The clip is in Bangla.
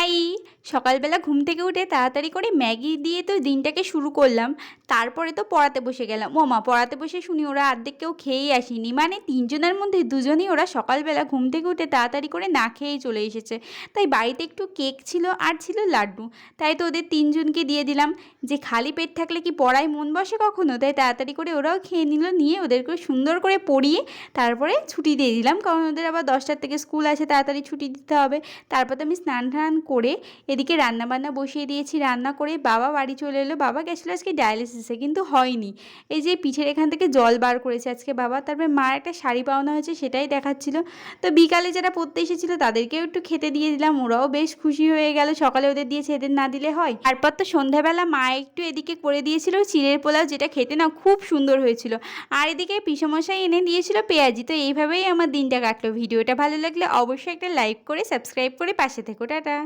হাই! সকালবেলা ঘুম থেকে উঠে তাড়াতাড়ি করে ম্যাগি দিয়ে তো দিনটাকে শুরু করলাম। তারপরে তো পড়াতে বসে গেলাম। ওমা! পড়াতে বসে শুনি ওরা অর্ধেক কেউ খেয়েই আসেনি। মানে ৩ জনের মধ্যে ২ জনই ওরা সকালবেলা ঘুম থেকে উঠে তাড়াতাড়ি করে না খেয়েই চলে এসেছে। তাই বাড়িতে একটু কেক ছিল আর ছিল লাড্ডু। তাই তো ওদের ৩ জনকে দিয়ে দিলাম। যে খালি পেট থাকলে কি পড়ায় মন বসে কখনো? তাই তাড়াতাড়ি করে ওরাও খেয়ে নিল। নিয়ে ওদেরকে সুন্দর করে পড়িয়ে তারপরে ছুটি দিয়ে দিলাম। কারণ ওদের আবার ১০টার থেকে স্কুল আছে, তাড়াতাড়ি ছুটি দিতে হবে। তারপর তো আমি স্নান-টান করে এদিকে রান্নাবান্না বসিয়ে দিয়েছি। রান্না করে বাবা বাড়ি চলে এলো। বাবা গেছিলো আজকে ডায়ালিসিসে, কিন্তু হয়নি। এই যে পিঠের এখান থেকে জল বার করেছে আজকে বাবা। তারপরে মার একটা শাড়ি পাওনা হয়েছে, সেটাই দেখাচ্ছিল। তো বিকালে যারা পড়তে এসেছিলো তাদেরকেও একটু খেতে দিয়ে দিলাম। ওরাও বেশ খুশি হয়ে গেল। সকালে ওদের দিয়েছে, এদের না দিলে হয়? তারপর তো সন্ধ্যাবেলা মা একটু এদিকে করে দিয়েছিল চিড়ের পোলাও, যেটা খেতে না খুব সুন্দর হয়েছিল। আর এদিকে পিসেমশাই এনে দিয়েছিল পেঁয়াজি। তো এইভাবেই আমার দিনটা কাটলো। ভিডিওটা ভালো লাগলে অবশ্যই একটা লাইক করে সাবস্ক্রাইব করে পাশে থেকো। টাটা।